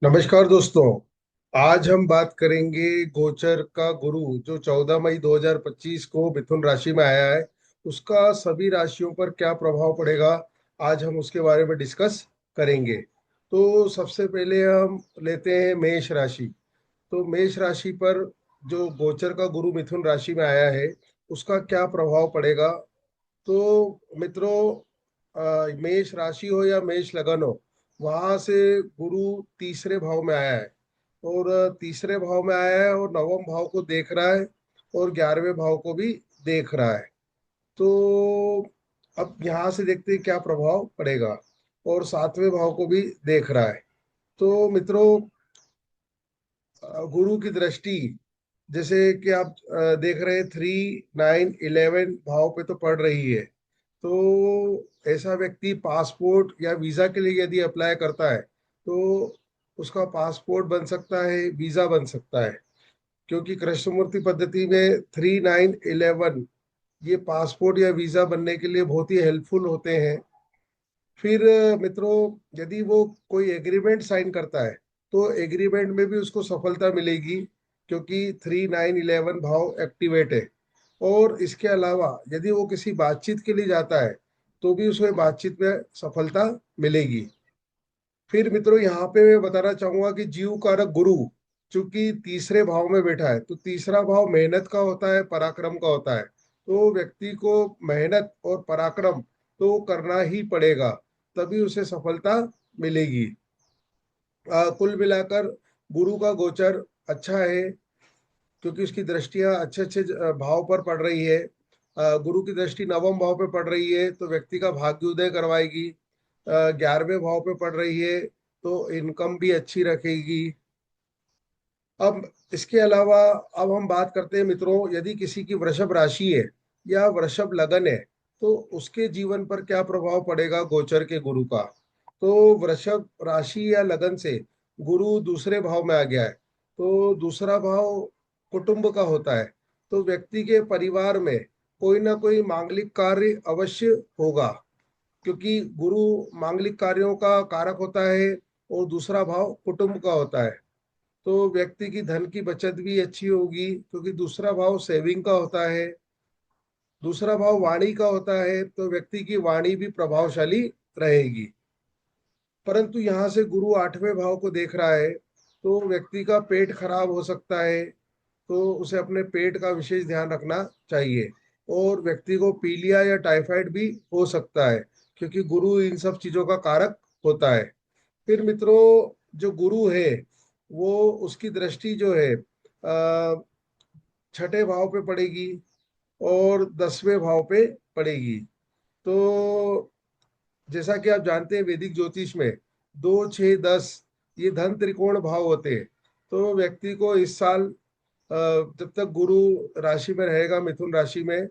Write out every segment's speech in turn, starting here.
नमस्कार दोस्तों। आज हम बात करेंगे गोचर का गुरु जो 14 मई 2025 को मिथुन राशि में आया है, उसका सभी राशियों पर क्या प्रभाव पड़ेगा। आज हम उसके बारे में डिस्कस करेंगे। तो सबसे पहले हम लेते हैं मेष राशि। तो मेष राशि पर जो गोचर का गुरु मिथुन राशि में आया है, उसका क्या प्रभाव पड़ेगा। तो मित्रों, मेष राशि हो या मेष लगन हो, वहां से गुरु तीसरे भाव में आया है। और तीसरे भाव में आया है और नवम भाव को देख रहा है और 11वें भाव को भी देख रहा है। तो अब यहाँ से देखते हैं क्या प्रभाव पड़ेगा। और 7वें भाव को भी देख रहा है। तो मित्रों, गुरु की दृष्टि, जैसे कि आप देख रहे हैं, 3, 9, 11 भाव पे तो पड़ रही है। तो ऐसा व्यक्ति पासपोर्ट या वीजा के लिए यदि अप्लाई करता है तो उसका पासपोर्ट बन सकता है, वीजा बन सकता है। क्योंकि कृष्णमूर्ति पद्धति में 3, 9, 11 ये पासपोर्ट या वीजा बनने के लिए बहुत ही हेल्पफुल होते हैं। फिर मित्रों, यदि वो कोई एग्रीमेंट साइन करता है तो एग्रीमेंट में भी उसको सफलता मिलेगी, क्योंकि 3, 9, 11 भाव एक्टिवेट है। और इसके अलावा यदि वो किसी बातचीत के लिए जाता है तो भी उसे बातचीत में सफलता मिलेगी। फिर मित्रों, यहाँ पे मैं बताना चाहूंगा कि जीव कारक गुरु चूंकि तीसरे भाव में बैठा है, तो तीसरा भाव मेहनत का होता है, पराक्रम का होता है। तो व्यक्ति को मेहनत और पराक्रम तो करना ही पड़ेगा, तभी उसे सफलता मिलेगी। कुल मिलाकर गुरु का गोचर अच्छा है, क्योंकि उसकी दृष्टियां अच्छे अच्छे भाव पर पड़ रही है। गुरु की दृष्टि नवम भाव पे पड़ रही है तो व्यक्ति का भाग्योदय करवाएगी। 11वें भाव पे पड़ रही है तो इनकम भी अच्छी रखेगी। अब इसके अलावा अब हम बात करते हैं मित्रों, यदि किसी की वृषभ राशि है या वृषभ लगन है तो उसके जीवन पर क्या प्रभाव पड़ेगा गोचर के गुरु का। तो वृषभ राशि या लगन से गुरु दूसरे भाव में आ गया है। तो दूसरा भाव कुटुंब का होता है। तो व्यक्ति के परिवार में कोई ना कोई मांगलिक कार्य अवश्य होगा, क्योंकि गुरु मांगलिक कार्यों का कारक होता है और दूसरा भाव कुटुंब का होता है। तो व्यक्ति की धन की बचत भी अच्छी होगी, क्योंकि दूसरा भाव सेविंग का होता है। दूसरा भाव वाणी का होता है तो व्यक्ति की वाणी भी प्रभावशाली रहेगी। परंतु यहाँ से गुरु 8वें भाव को देख रहा है तो व्यक्ति का पेट खराब हो सकता है। तो उसे अपने पेट का विशेष ध्यान रखना चाहिए। और व्यक्ति को पीलिया या टाइफाइड भी हो सकता है, क्योंकि गुरु इन सब चीजों का कारक होता है। फिर मित्रों, जो गुरु है वो उसकी दृष्टि जो है 6ठे भाव पे पड़ेगी और 10वें भाव पे पड़ेगी। तो जैसा कि आप जानते हैं, वैदिक ज्योतिष में 2, 6, 10 ये धन त्रिकोण भाव होते हैं। तो व्यक्ति को इस साल जब तक गुरु राशि में रहेगा, मिथुन राशि में,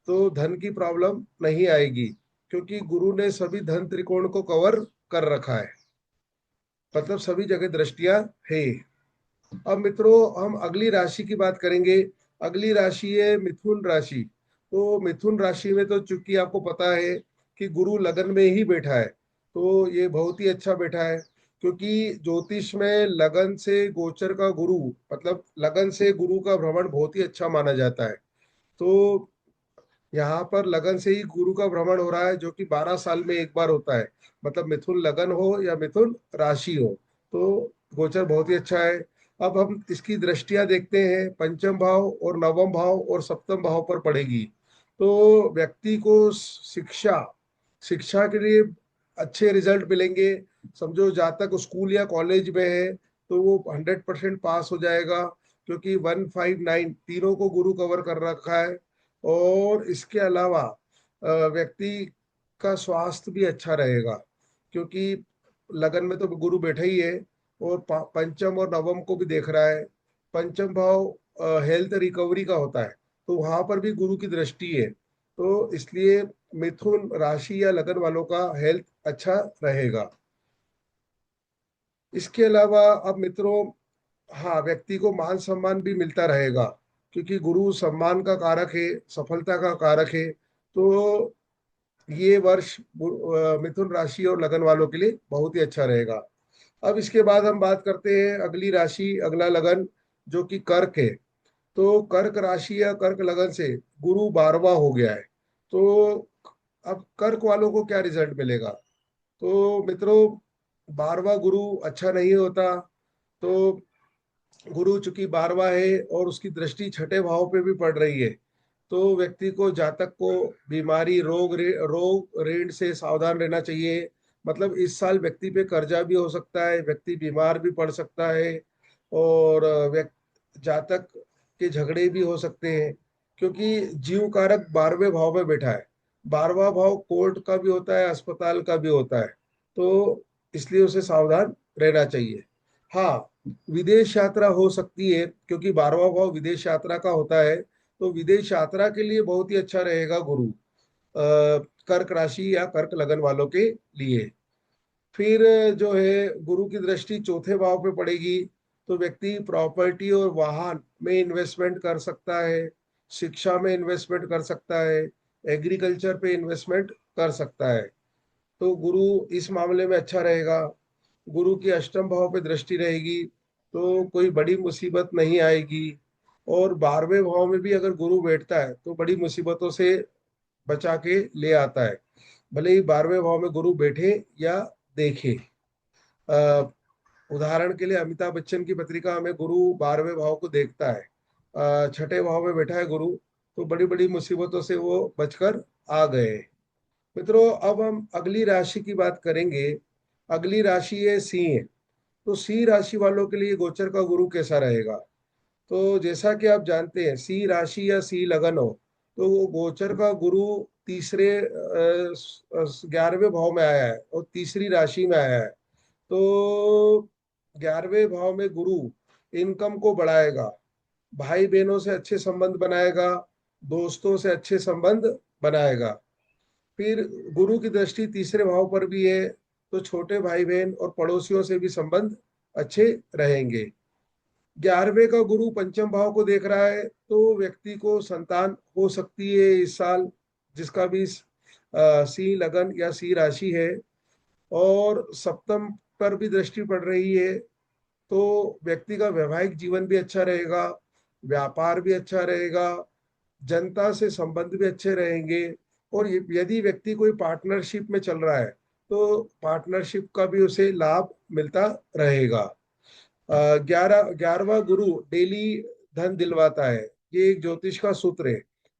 तो धन की प्रॉब्लम नहीं आएगी, क्योंकि गुरु ने सभी धन त्रिकोण को कवर कर रखा है। मतलब सभी जगह दृष्टियां है। अब मित्रों, हम अगली राशि की बात करेंगे। अगली राशि है मिथुन राशि। तो मिथुन राशि में तो चूंकि आपको पता है कि गुरु लगन में ही बैठा है, तो ये बहुत ही अच्छा बैठा है। क्योंकि ज्योतिष में लगन से गोचर का गुरु, मतलब लगन से गुरु का भ्रमण बहुत ही अच्छा माना जाता है। तो यहाँ पर लगन से ही गुरु का भ्रमण हो रहा है, जो कि 12 साल में एक बार होता है। मतलब मिथुन लगन हो या मिथुन राशि हो, तो गोचर बहुत ही अच्छा है। अब हम इसकी दृष्टियां देखते हैं, पंचम भाव और नवम भाव और सप्तम भाव पर पड़ेगी। तो व्यक्ति को शिक्षा शिक्षा के लिए अच्छे रिजल्ट मिलेंगे। समझो जहाँ तक स्कूल या कॉलेज में है तो वो 100% पास हो जाएगा, क्योंकि 1, 5, 9 तीनों को गुरु कवर कर रखा है। और इसके अलावा व्यक्ति का स्वास्थ्य भी अच्छा रहेगा, क्योंकि लगन में तो गुरु बैठा ही है और पंचम और नवम को भी देख रहा है। पंचम भाव हेल्थ रिकवरी का होता है, तो वहां पर भी गुरु की दृष्टि है। तो इसलिए मिथुन राशि या लगन वालों का हेल्थ अच्छा रहेगा। इसके अलावा अब मित्रों, हाँ, व्यक्ति को मान सम्मान भी मिलता रहेगा, क्योंकि गुरु सम्मान का कारक है, सफलता का कारक है। तो ये वर्ष मिथुन राशि और लगन वालों के लिए बहुत ही अच्छा रहेगा। अब इसके बाद हम बात करते हैं अगली राशि, अगला लगन, जो कि कर्क है। तो कर्क राशि या कर्क लगन से गुरु 12वां हो गया है। तो अब कर्क वालों को क्या रिजल्ट मिलेगा? तो मित्रों, 12वां गुरु अच्छा नहीं होता। तो गुरु चूंकि 12वां है और उसकी दृष्टि छठे भाव पे भी पड़ रही है, तो व्यक्ति को, जातक को बीमारी, रोग ऋण से सावधान रहना चाहिए। मतलब इस साल व्यक्ति पे कर्जा भी हो सकता है, व्यक्ति बीमार भी पड़ सकता है, और जातक के झगड़े भी हो सकते हैं, क्योंकि जीव कारक 12वें भाव में बैठा है। 12वां भाव कोर्ट का भी होता है, अस्पताल का भी होता है। तो इसलिए उसे सावधान रहना चाहिए। हाँ, विदेश यात्रा हो सकती है, क्योंकि 12वां भाव विदेश यात्रा का होता है। तो विदेश यात्रा के लिए बहुत ही अच्छा रहेगा गुरु, कर्क राशि या कर्क लगन वालों के लिए। फिर जो है, गुरु की दृष्टि चौथे भाव पे पड़ेगी, तो व्यक्ति प्रॉपर्टी और वाहन में इन्वेस्टमेंट कर सकता है, शिक्षा में इन्वेस्टमेंट कर सकता है, एग्रीकल्चर पे इन्वेस्टमेंट कर सकता है। तो गुरु इस मामले में अच्छा रहेगा। गुरु की अष्टम भाव पे दृष्टि रहेगी, तो कोई बड़ी मुसीबत नहीं आएगी। और 12वें भाव में भी अगर गुरु बैठता है तो बड़ी मुसीबतों से बचा के ले आता है, भले ही 12वें भाव में गुरु बैठे या देखे। अ, उदाहरण के लिए अमिताभ बच्चन की पत्रिका में गुरु 12वें भाव को देखता है, छठे भाव में बैठा है गुरु, तो बड़ी बड़ी मुसीबतों से वो बचकर आ गए। मित्रों, अब हम अगली राशि की बात करेंगे। अगली राशि है सिंह। तो सिंह राशि वालों के लिए गोचर का गुरु कैसा रहेगा? तो जैसा कि आप जानते हैं, सिंह राशि या सिंह लगन हो, तो वो गोचर का गुरु तीसरे 11वें भाव में आया है और तीसरी राशि में आया है। तो 11वें भाव में गुरु इनकम को बढ़ाएगा, भाई बहनों से अच्छे संबंध बनाएगा, दोस्तों से अच्छे संबंध बनाएगा। फिर गुरु की दृष्टि तीसरे भाव पर भी है, तो छोटे भाई बहन और पड़ोसियों से भी संबंध अच्छे रहेंगे। 11वें का गुरु पंचम भाव को देख रहा है, तो व्यक्ति को संतान हो सकती है इस साल, जिसका भी सिंह लगन या सिंह राशि है। और सप्तम पर भी दृष्टि पड़ रही है, तो व्यक्ति का वैवाहिक जीवन भी अच्छा रहेगा, व्यापार भी अच्छा रहेगा, जनता से संबंध भी अच्छे रहेंगे। और यदि व्यक्ति कोई पार्टनरशिप में चल रहा है, तो पार्टनरशिप का भी उसे लाभ मिलता रहेगा। 11वां गुरु डेली धन दिलवाता है। ये एक ज्योतिष का सूत्र है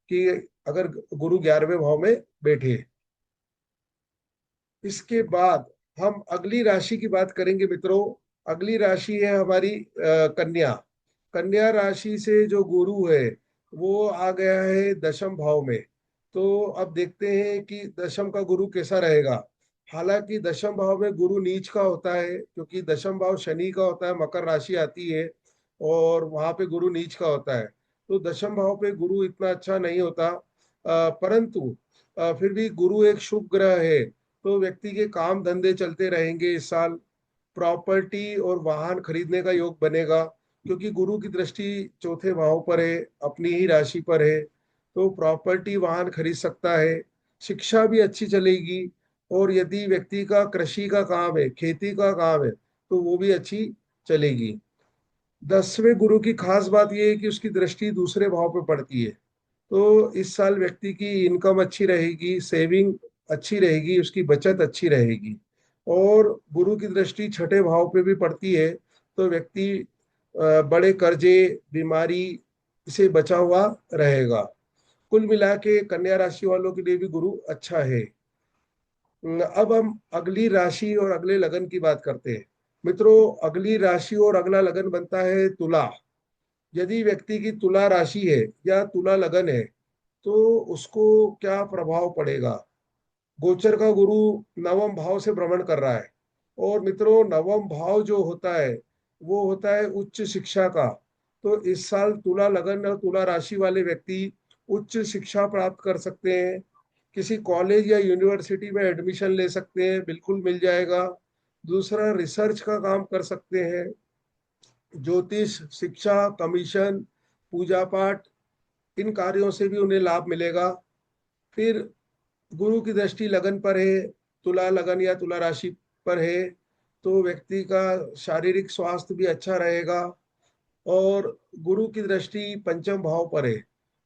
कि अगर गुरु 11वें भाव में बैठे। इसके बाद हम अगली राशि की बात करेंगे मित्रों। अगली राशि है हमारी कन्या। कन्या राशि से जो गुरु है वो आ गया है दशम भाव में। तो अब देखते हैं कि दशम का गुरु कैसा रहेगा। हालांकि दशम भाव में गुरु नीच का होता है, क्योंकि दशम भाव शनि का होता है, मकर राशि आती है और वहां पे गुरु नीच का होता है। तो दशम भाव पे गुरु इतना अच्छा नहीं होता, परंतु फिर भी गुरु एक शुभ ग्रह है, तो व्यक्ति के काम धंधे चलते रहेंगे इस साल। प्रॉपर्टी और वाहन खरीदने का योग बनेगा, क्योंकि गुरु की दृष्टि चौथे भाव पर है, अपनी ही राशि पर है। तो प्रॉपर्टी वाहन खरीद सकता है। शिक्षा भी अच्छी चलेगी। और यदि व्यक्ति का कृषि का काम है, खेती का काम है, तो वो भी अच्छी चलेगी। 10वें गुरु की खास बात यह है कि उसकी दृष्टि दूसरे भाव पे पड़ती है। तो इस साल व्यक्ति की इनकम अच्छी रहेगी, सेविंग अच्छी रहेगी, उसकी बचत अच्छी रहेगी। और गुरु की दृष्टि छठे भाव पे भी पड़ती है, तो व्यक्ति बड़े कर्जे, बीमारी से बचा हुआ रहेगा। कुल मिला के कन्या राशि वालों के लिए भी गुरु अच्छा है। अब हम अगली राशि और अगले लगन की बात करते हैं। मित्रों, अगली राशि और अगला लगन बनता है तुला। यदि व्यक्ति की तुला राशि है या तुला लगन है, तो उसको क्या प्रभाव पड़ेगा? गोचर का गुरु नवम भाव से भ्रमण कर रहा है। और मित्रों, नवम भाव जो होता है वो होता है उच्च शिक्षा का। तो इस साल तुला लगन और तुला राशि वाले व्यक्ति उच्च शिक्षा प्राप्त कर सकते हैं। किसी कॉलेज या यूनिवर्सिटी में एडमिशन ले सकते हैं, बिल्कुल मिल जाएगा। दूसरा, रिसर्च का काम कर सकते हैं। ज्योतिष, शिक्षा, कमीशन, पूजा पाठ, इन कार्यों से भी उन्हें लाभ मिलेगा। फिर गुरु की दृष्टि लगन पर है, तुला लगन या तुला राशि पर है, तो व्यक्ति का शारीरिक स्वास्थ्य भी अच्छा रहेगा। और गुरु की दृष्टि पंचम भाव पर है,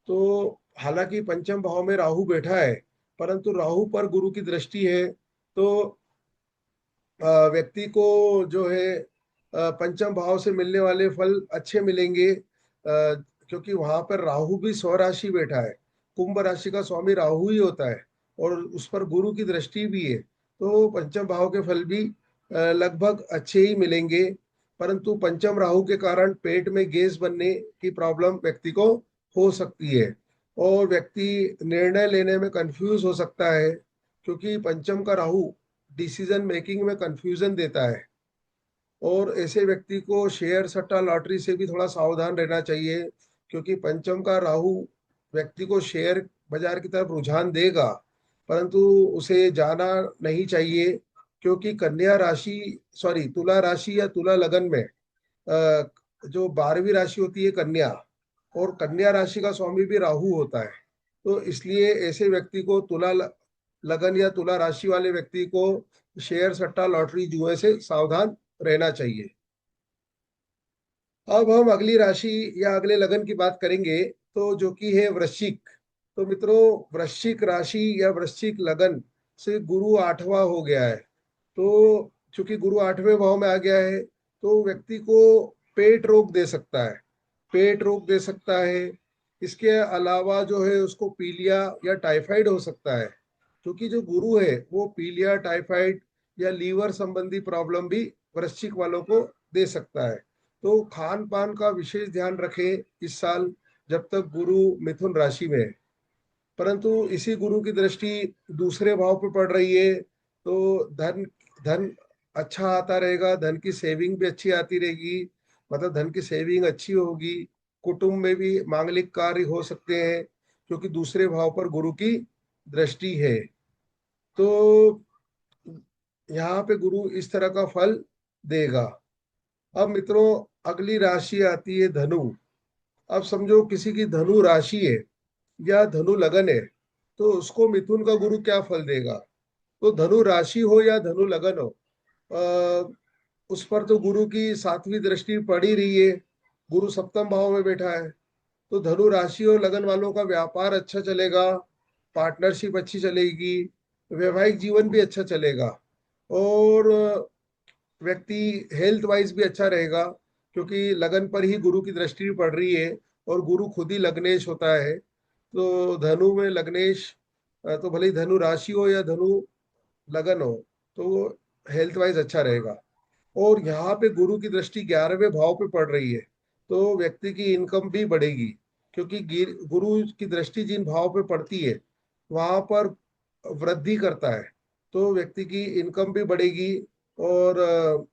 तो हालांकि पंचम भाव में राहु बैठा है, परंतु राहु पर गुरु की दृष्टि है। तो व्यक्ति को जो है पंचम भाव से मिलने वाले फल अच्छे मिलेंगे, क्योंकि वहां पर राहु भी स्वराशि बैठा है। कुंभ राशि का स्वामी राहु ही होता है, और उस पर गुरु की दृष्टि भी है। तो पंचम भाव के फल भी लगभग अच्छे ही मिलेंगे। परंतु पंचम राहु के कारण पेट में गैस बनने की प्रॉब्लम व्यक्ति को हो सकती है, और व्यक्ति निर्णय लेने में कंफ्यूज हो सकता है, क्योंकि पंचम का राहु डिसीजन मेकिंग में कंफ्यूजन देता है। और ऐसे व्यक्ति को शेयर सट्टा लॉटरी से भी थोड़ा सावधान रहना चाहिए, क्योंकि पंचम का राहु व्यक्ति को शेयर बाजार की तरफ रुझान देगा, परंतु उसे जाना नहीं चाहिए। क्योंकि कन्या राशि, सॉरी, तुला राशि या तुला लगन में जो 12वीं राशि होती है कन्या, और कन्या राशि का स्वामी भी राहु होता है। तो इसलिए ऐसे व्यक्ति को लगन या तुला राशि वाले व्यक्ति को शेयर सट्टा लॉटरी जुए से सावधान रहना चाहिए। अब हम अगली राशि या अगले लगन की बात करेंगे, तो जो कि है वृश्चिक। तो मित्रों, वृश्चिक राशि या वृश्चिक लगन से गुरु आठवां हो गया है। तो चूंकि गुरु आठवें भाव में आ गया है, तो व्यक्ति को पेट रोग दे सकता है, पेट रोग दे सकता है। इसके अलावा जो है उसको पीलिया या टाइफाइड हो सकता है, क्योंकि जो गुरु है वो पीलिया, टाइफाइड या लीवर संबंधी प्रॉब्लम भी वृश्चिक वालों को दे सकता है। तो खान पान का विशेष ध्यान रखें इस साल, जब तक गुरु मिथुन राशि में है। परंतु इसी गुरु की दृष्टि दूसरे भाव पे पड़ रही है, तो धन धन अच्छा आता रहेगा, धन की सेविंग भी अच्छी आती रहेगी, मतलब धन की सेविंग अच्छी होगी। कुटुंब में भी मांगलिक कार्य हो सकते हैं, क्योंकि दूसरे भाव पर गुरु की दृष्टि है। तो यहाँ पे गुरु इस तरह का फल देगा। अब मित्रों, अगली राशि आती है धनु। अब समझो किसी की धनु राशि है या धनु लगन है, तो उसको मिथुन का गुरु क्या फल देगा। तो धनु राशि हो या धनु लगन हो, उस पर तो गुरु की सातवीं दृष्टि पड़ ही रही है, गुरु सप्तम भाव में बैठा है। तो धनु राशि और लगन वालों का व्यापार अच्छा चलेगा, पार्टनरशिप अच्छी चलेगी, वैवाहिक जीवन भी अच्छा चलेगा, और व्यक्ति हेल्थ वाइज भी अच्छा रहेगा, क्योंकि लगन पर ही गुरु की दृष्टि पड़ रही है, और गुरु खुद ही लग्नेश होता है। तो धनु में लग्नेश, तो भले ही धनु राशि हो या धनु लगन हो, तो हेल्थ वाइज अच्छा रहेगा। और यहाँ पे गुरु की दृष्टि 11वें भाव पे पड़ रही है, तो व्यक्ति की इनकम भी बढ़ेगी, क्योंकि गुरु की दृष्टि जिन भाव पे पड़ती है वहां पर वृद्धि करता है, तो व्यक्ति की इनकम भी बढ़ेगी। और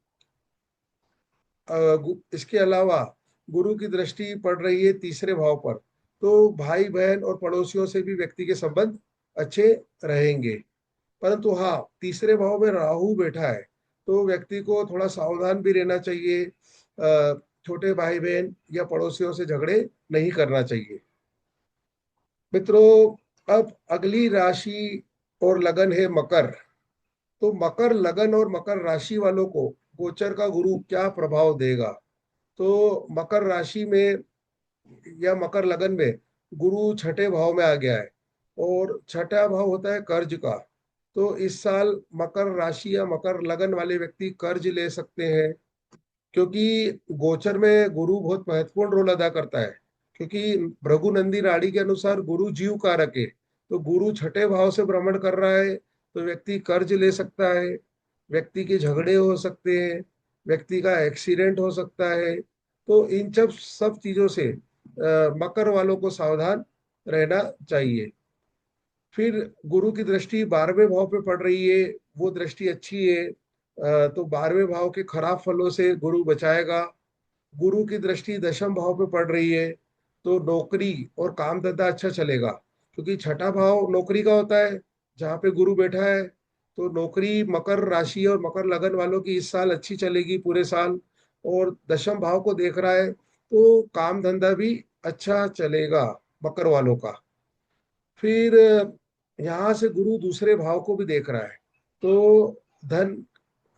इसके अलावा गुरु की दृष्टि पड़ रही है तीसरे भाव पर, तो भाई बहन और पड़ोसियों से भी व्यक्ति के संबंध अच्छे रहेंगे। परंतु हाँ, तीसरे भाव में राहु बैठा है, तो व्यक्ति को थोड़ा सावधान भी रहना चाहिए। छोटे भाई बहन या पड़ोसियों से झगड़े नहीं करना चाहिए। मित्रों, अब अगली राशि और लगन है मकर। तो मकर लगन और मकर राशि वालों को गोचर का गुरु क्या प्रभाव देगा। तो मकर राशि में या मकर लगन में गुरु छठे भाव में आ गया है, और छठा भाव होता है कर्ज का। तो इस साल मकर राशि या मकर लगन वाले व्यक्ति कर्ज ले सकते हैं, क्योंकि गोचर में गुरु बहुत महत्वपूर्ण रोल अदा करता है। क्योंकि भृगुनंदी नाड़ी के अनुसार गुरु जीव कारक है, तो गुरु छठे भाव से भ्रमण कर रहा है, तो व्यक्ति कर्ज ले सकता है, व्यक्ति के झगड़े हो सकते हैं, व्यक्ति का एक्सीडेंट हो सकता है। तो इन सब चीजों से मकर वालों को सावधान रहना चाहिए। फिर गुरु की दृष्टि 12वें भाव पे पड़ रही है, वो दृष्टि अच्छी है, तो 12वें भाव के खराब फलों से गुरु बचाएगा। गुरु की दृष्टि दशम भाव पे पड़ रही है, तो नौकरी और काम धंधा अच्छा चलेगा, क्योंकि छठा भाव नौकरी का होता है जहाँ पे गुरु बैठा है। तो नौकरी मकर राशि और मकर लगन वालों की इस साल अच्छी चलेगी पूरे साल, और दशम भाव को देख रहा है, तो काम धंधा भी अच्छा चलेगा मकर वालों का। फिर यहाँ से गुरु दूसरे भाव को भी देख रहा है, तो धन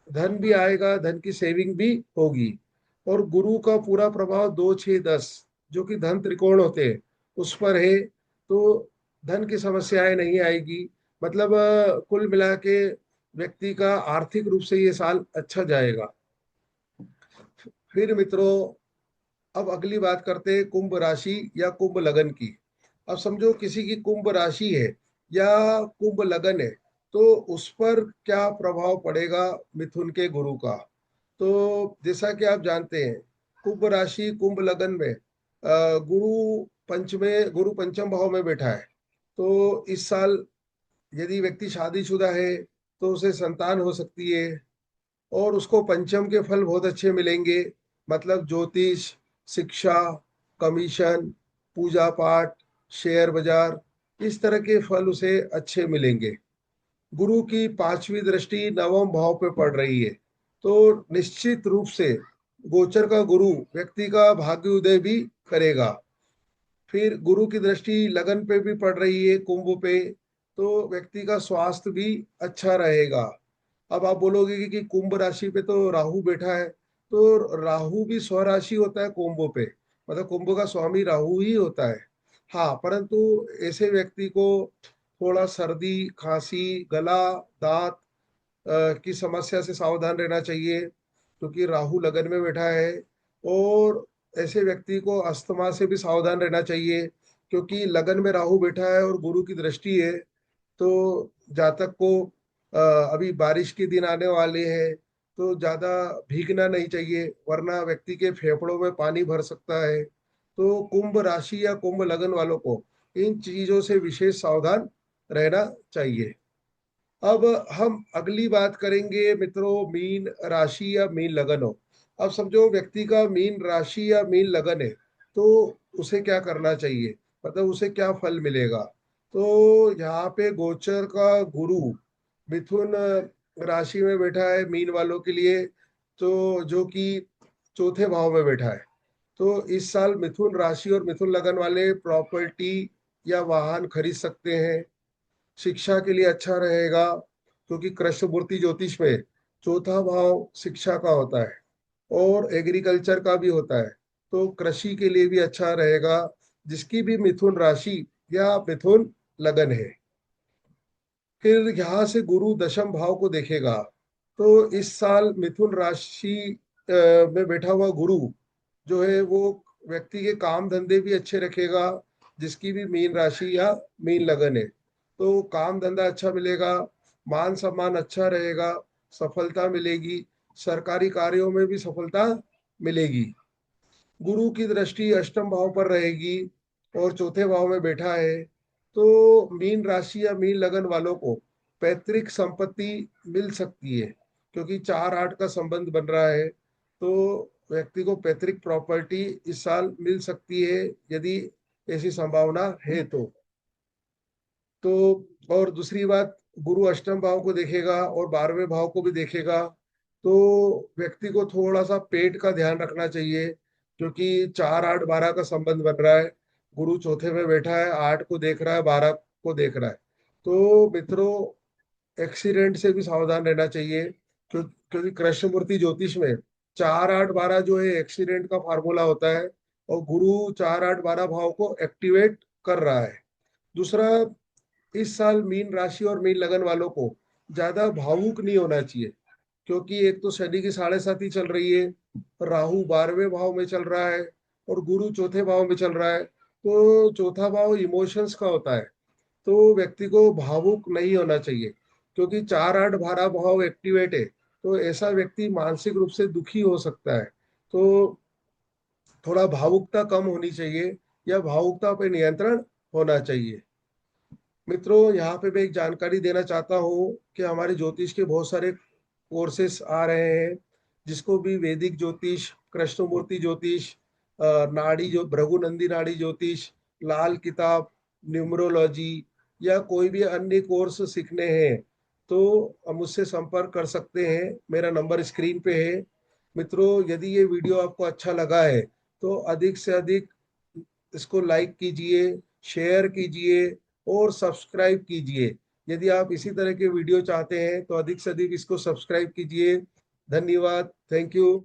धन भी आएगा, धन की सेविंग भी होगी। और गुरु का पूरा प्रभाव 2 6 10 जो कि धन त्रिकोण होते हैं उस पर है, तो धन की समस्याएं नहीं आएगी। मतलब कुल मिला के व्यक्ति का आर्थिक रूप से ये साल अच्छा जाएगा। फिर मित्रों, अब अगली बात करते हैं कुंभ राशि या कुंभ लगन की। अब समझो किसी की कुंभ राशि है या कुंभ लगन है, तो उस पर क्या प्रभाव पड़ेगा मिथुन के गुरु का। तो जैसा कि आप जानते हैं, कुंभ राशि कुंभ लगन में गुरु पंचम भाव में बैठा है। तो इस साल यदि व्यक्ति शादीशुदा है तो उसे संतान हो सकती है, और उसको पंचम के फल बहुत अच्छे मिलेंगे। मतलब ज्योतिष, शिक्षा, कमीशन, पूजा पाठ, शेयर बाजार, इस तरह के फल उसे अच्छे मिलेंगे। गुरु की पांचवी दृष्टि नवम भाव पे पड़ रही है, तो निश्चित रूप से गोचर का गुरु व्यक्ति का भाग्य उदय भी करेगा। फिर गुरु की दृष्टि लगन पे भी पड़ रही है, कुंभ पे, तो व्यक्ति का स्वास्थ्य भी अच्छा रहेगा। अब आप बोलोगे कि कुंभ राशि पे तो राहु बैठा है, तो राहु भी स्वराशि होता है कुंभ पे, मतलब कुंभ का स्वामी राहु ही होता है। हाँ, परंतु ऐसे व्यक्ति को थोड़ा सर्दी, खांसी, गला, दांत की समस्या से सावधान रहना चाहिए, क्योंकि राहु लगन में बैठा है। और ऐसे व्यक्ति को अस्थमा से भी सावधान रहना चाहिए, क्योंकि लगन में राहु बैठा है और गुरु की दृष्टि है। तो जातक को अभी बारिश के दिन आने वाले हैं, तो ज्यादा भीगना नहीं चाहिए, वरना व्यक्ति के फेफड़ों में पानी भर सकता है। तो कुंभ राशि या कुंभ लगन वालों को इन चीजों से विशेष सावधान रहना चाहिए। अब हम अगली बात करेंगे मित्रों, मीन राशि या मीन लगन हो। अब समझो व्यक्ति का मीन राशि या मीन लगन है, तो उसे क्या करना चाहिए, मतलब उसे क्या फल मिलेगा। तो यहाँ पे गोचर का गुरु मिथुन राशि में बैठा है मीन वालों के लिए, तो जो कि चौथे भाव में बैठा है। तो इस साल मिथुन राशि और मिथुन लगन वाले प्रॉपर्टी या वाहन खरीद सकते हैं। शिक्षा के लिए अच्छा रहेगा, क्योंकि कृष्णमूर्ति ज्योतिष में चौथा भाव शिक्षा का होता है और एग्रीकल्चर का भी होता है। तो कृषि के लिए भी अच्छा रहेगा, जिसकी भी मिथुन राशि या मिथुन लगन है। फिर यहाँ से गुरु दशम भाव को देखेगा, तो इस साल मिथुन राशि में बैठा हुआ गुरु जो है वो व्यक्ति के काम धंधे भी अच्छे रखेगा, जिसकी भी मीन राशि या मीन लगन है। तो काम धंधा अच्छा मिलेगा, मान सम्मान अच्छा रहेगा, सफलता मिलेगी, सरकारी कार्यों में भी सफलता मिलेगी। गुरु की दृष्टि अष्टम भाव पर रहेगी और चौथे भाव में बैठा है। तो मीन राशि या मीन लगन वालों को पैतृक संपत्ति मिल सकती है, क्योंकि 4 8 का संबंध बन रहा है। तो व्यक्ति को पैतृक प्रॉपर्टी इस साल मिल सकती है, यदि ऐसी संभावना है तो। और दूसरी बात, गुरु अष्टम भाव को देखेगा और 12वें भाव को भी देखेगा, तो व्यक्ति को थोड़ा सा पेट का ध्यान रखना चाहिए, क्योंकि 4 8 12 का संबंध बन रहा है। गुरु चौथे में बैठा है, 8 को देख रहा है, 12 को देख रहा है। तो मित्रों, एक्सीडेंट से भी सावधान रहना चाहिए, क्योंकि कृष्णमूर्ति ज्योतिष में 4 8 12 जो है एक्सीडेंट का फार्मूला होता है, और गुरु 4 8 12 भाव को एक्टिवेट कर रहा है। दूसरा, इस साल मीन राशि और मीन लगन वालों को ज्यादा भावुक नहीं होना चाहिए, क्योंकि एक तो शनि की 7.5 चल रही है, राहु 12वें भाव में चल रहा है और गुरु चौथे भाव में चल रहा है। तो चौथा भाव इमोशंस का होता है, तो व्यक्ति को भावुक नहीं होना चाहिए, क्योंकि 4 8 12 भाव एक्टिवेट है। तो ऐसा व्यक्ति मानसिक रूप से दुखी हो सकता है। तो थोड़ा भावुकता कम होनी चाहिए, या भावुकता पे नियंत्रण होना चाहिए। मित्रों, यहाँ पे मैं एक जानकारी देना चाहता हूँ कि हमारे ज्योतिष के बहुत सारे कोर्सेस आ रहे हैं, जिसको भी वैदिक ज्योतिष, कृष्णमूर्ति ज्योतिष, नाड़ी जो भृगुनंदी नाड़ी ज्योतिष, लाल किताब, न्यूमरोलॉजी, या कोई भी अन्य कोर्स सीखने हैं, तो मुझसे संपर्क कर सकते हैं। मेरा नंबर स्क्रीन पे है। मित्रों, यदि ये वीडियो आपको अच्छा लगा है, तो अधिक से अधिक इसको लाइक कीजिए, शेयर कीजिए और सब्सक्राइब कीजिए। यदि आप इसी तरह के वीडियो चाहते हैं, तो अधिक से अधिक इसको सब्सक्राइब कीजिए धन्यवाद, थैंक यू।